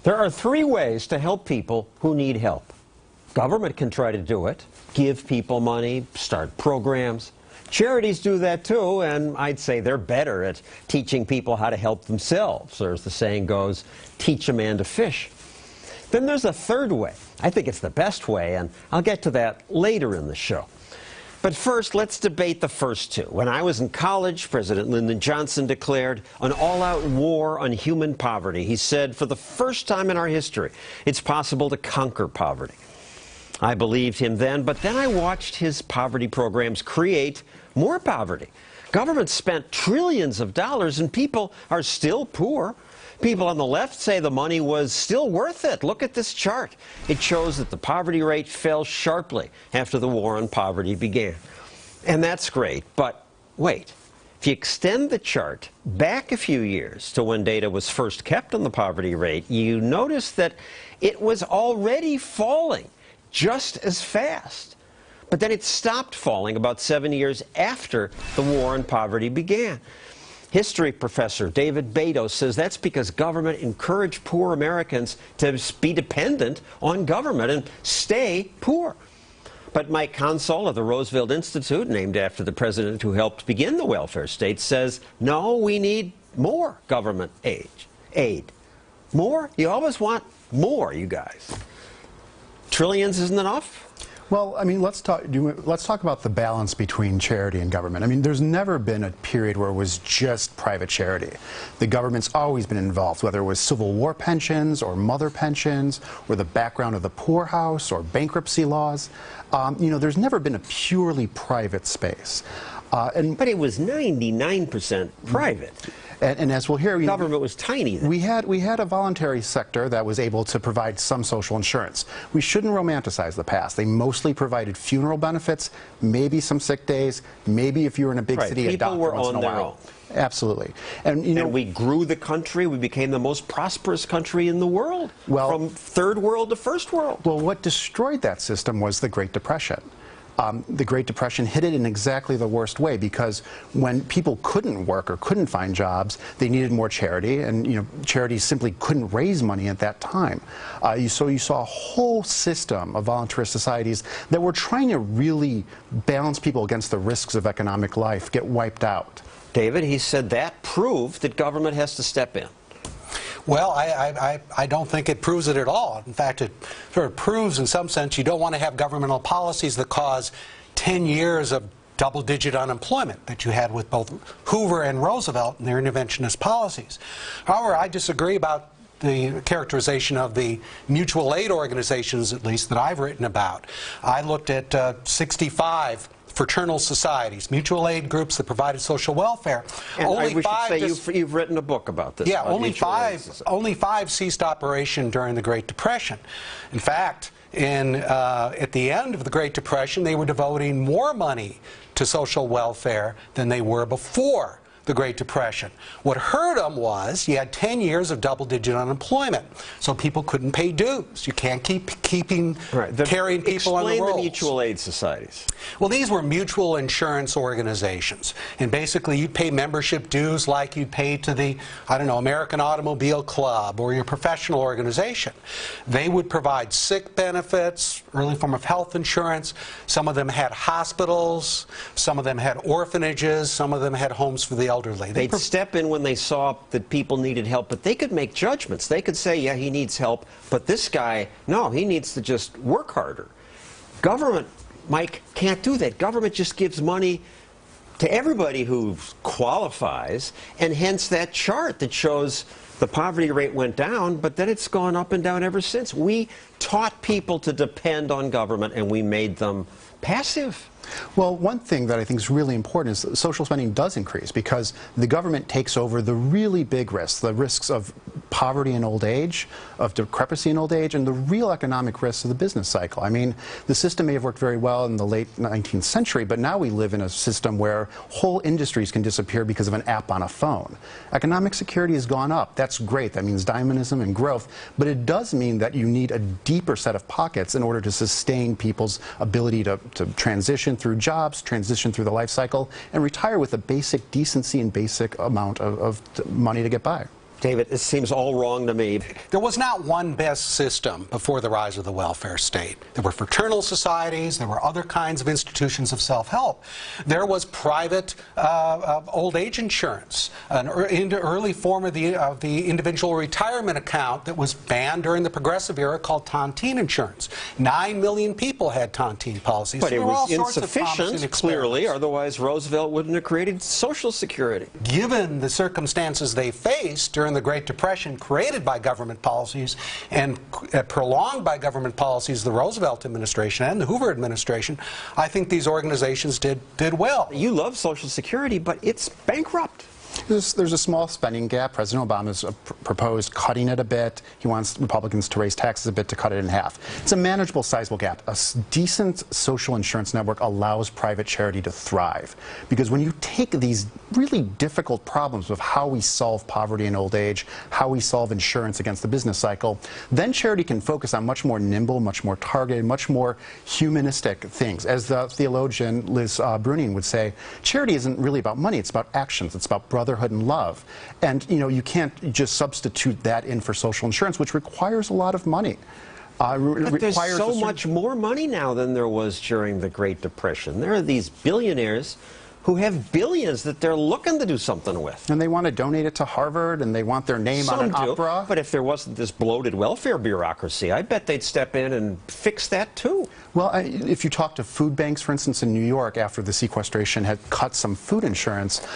There are three ways to help people who need help. Government can try to do it, give people money, start programs. Charities do that too, and I'd say they're better at teaching people how to help themselves, or as the saying goes, teach a man to fish. Then there's a third way. I think it's the best way, and I'll get to that later in the show. But first, let's debate the first two. When I was in college, President Lyndon Johnson declared an all-out war on human poverty. He said, for the first time in our history, it's possible to conquer poverty. I believed him then, but then I watched his poverty programs create more poverty. Government spent trillions of dollars, and people are still poor. People on the left say the money was still worth it. Look at this chart. It shows that the poverty rate fell sharply after the war on poverty began. And that's great, but wait. If you extend the chart back a few years to when data was first kept on the poverty rate, you notice that it was already falling just as fast. But then it stopped falling about 7 years after the war on poverty began. History professor David Beito says that's because government encouraged poor Americans to be dependent on government and stay poor. But Mike Consol of the Roosevelt Institute, named after the president who helped begin the welfare state, says, no, we need more government aid. More? You always want more, you guys. Trillions isn't enough? Well, I mean, let's talk about the balance between charity and government. I mean, there's never been a period where it was just private charity. The government's always been involved, whether it was Civil War pensions or mother pensions or the background of the poorhouse or bankruptcy laws. You know, there's never been a purely private space. But it was 99% private. And as we'll hear, government was tiny then. We had a voluntary sector that was able to provide some social insurance. We shouldn't romanticize the past. They mostly provided funeral benefits, maybe some sick days, maybe if you were in a big city, a doctor people were once on in a their while. own. Absolutely. And you know, and we grew the country. We became the most prosperous country in the world, from third world to first world. Well, what destroyed that system was the Great Depression. The Great Depression hit it in exactly the worst way, because when people couldn't work or couldn't find jobs, they needed more charity, and you know, charities simply couldn't raise money at that time. So you saw a whole system of voluntarist societies that were trying to really balance people against the risks of economic life get wiped out. David, he said that proved that government has to step in. Well, I don't think it proves it at all. In fact, it sort of proves in some sense you don't want to have governmental policies that cause 10 years of double-digit unemployment that you had with both Hoover and Roosevelt and their interventionist policies. However, I disagree about the characterization of the mutual aid organizations, at least, that I've written about. I looked at 65 fraternal societies, mutual aid groups that provided social welfare. And we should say you've written a book about this. Yeah, only five ceased operation during the Great Depression. In fact, at the end of the Great Depression, they were devoting more money to social welfare than they were before the Great Depression. What hurt them was you had 10 years of double-digit unemployment, so people couldn't pay dues. You can't keep carrying people on the rolls. Explain the mutual aid societies. Well, these were mutual insurance organizations, and basically you'd pay membership dues like you'd pay to the, I don't know, American Automobile Club or your professional organization. They would provide sick benefits, early form of health insurance. Some of them had hospitals, some of them had orphanages, some of them had homes for the elderly. They'd step in when they saw that people needed help, but they could make judgments. They could say, yeah, he needs help, but this guy, no, he needs to just work harder. Government, Mike, can't do that. Government just gives money to everybody who qualifies, and hence that chart that shows the poverty rate went down, but then it's gone up and down ever since. We taught people to depend on government, and we made them passive. Well, one thing that I think is really important is that social spending does increase because the government takes over the really big risks, the risks of poverty in old age, of decrepency in old age, and the real economic risks of the business cycle. I mean, the system may have worked very well in the late 19th century, but now we live in a system where whole industries can disappear because of an app on a phone. Economic security has gone up. That's great. That means dynamism and growth, but it does mean that you need a deeper set of pockets in order to sustain people's ability to transition through jobs, transition through the life cycle, and retire with a basic decency and basic amount of money to get by. David, this seems all wrong to me. There was not one best system before the rise of the welfare state. There were fraternal societies, there were other kinds of institutions of self-help. There was private old age insurance, an early form of the individual retirement account that was banned during the Progressive era called tontine insurance. 9 million people had tontine policies. But So it there were all was sorts of insufficient, promising clearly, experiments. otherwise Roosevelt wouldn't have created Social Security. Given the circumstances they faced during the Great Depression, created by government policies and prolonged by government policies, the Roosevelt administration and the Hoover administration, I think these organizations did well. You love Social Security, but it's bankrupt. There's a small spending gap. President Obama's proposed cutting it a bit. He wants Republicans to raise taxes a bit to cut it in half. It's a manageable, sizable gap. A decent social insurance network allows private charity to thrive. Because when you take these really difficult problems of how we solve poverty and old age, how we solve insurance against the business cycle, then charity can focus on much more nimble, much more targeted, much more humanistic things. As the theologian Liz Bruning would say, charity isn't really about money, it's about actions, it's about brotherhood and love. And you can't just substitute that in for social insurance, which requires a lot of money. But there's so much more money now than there was during the Great Depression. There are these billionaires who have billions that they're looking to do something with. And they want to donate it to Harvard, and they want their name on an opera. But if there wasn't this bloated welfare bureaucracy, I bet they'd step in and fix that too. Well, if you talk to food banks, for instance, in New York, after the sequestration had cut some food insurance,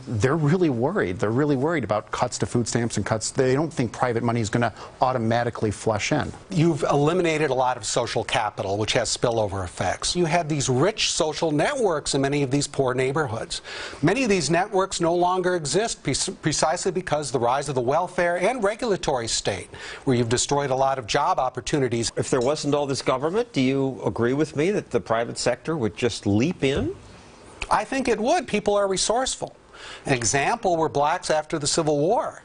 they're really worried. They're really worried about cuts to food stamps and cuts. They don't think private money is going to automatically flush in. You've eliminated a lot of social capital, which has spillover effects. You had these rich social networks in many of these poor neighborhoods. Many of these networks no longer exist precisely because the rise of the welfare and regulatory state, where you've destroyed a lot of job opportunities. If there wasn't all this government, do you agree with me that the private sector would just leap in? I think it would. People are resourceful. An example were blacks after the Civil War,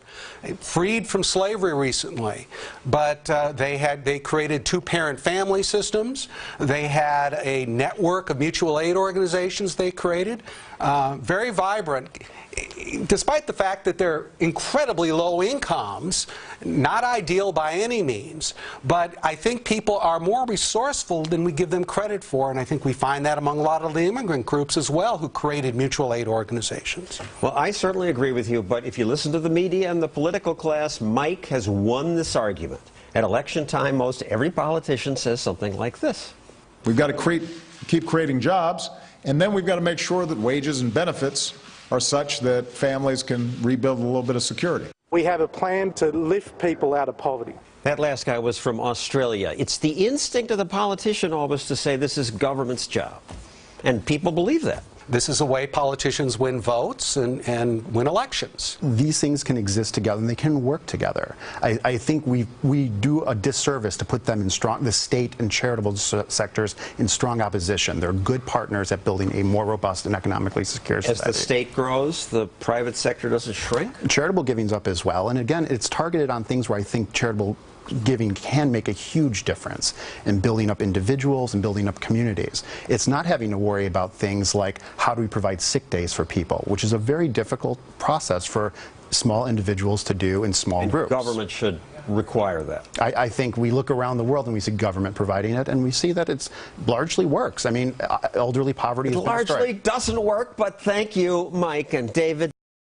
freed from slavery recently, but they created two-parent family systems. They had a network of mutual aid organizations they created, very vibrant. Despite the fact that they're incredibly low incomes, not ideal by any means, but I think people are more resourceful than we give them credit for, and I think we find that among a lot of the immigrant groups as well who created mutual aid organizations. Well, I certainly agree with you, but if you listen to the media and the political class, Mike has won this argument. At election time, most every politician says something like this. We've got to keep creating jobs, and then we've got to make sure that wages and benefits are such that families can rebuild a little bit of security. We have a plan to lift people out of poverty. That last guy was from Australia. It's the instinct of the politician always to say this is government's job. And people believe that. This is a way politicians win votes and win elections. These things can exist together and they can work together. I think we do a disservice to put them in the state and charitable sectors in strong opposition. They're good partners at building a more robust and economically secure society. As the state grows, the private sector doesn't shrink? Charitable giving's up as well. And again, it's targeted on things where I think charitable giving can make a huge difference in building up individuals and building up communities. It's not having to worry about things like how do we provide sick days for people, which is a very difficult process for small individuals to do in small groups. Government should require that. I think we look around the world and we see government providing it, and we see that it's largely works. I mean, elderly poverty It largely doesn't work, but thank you, Mike and David.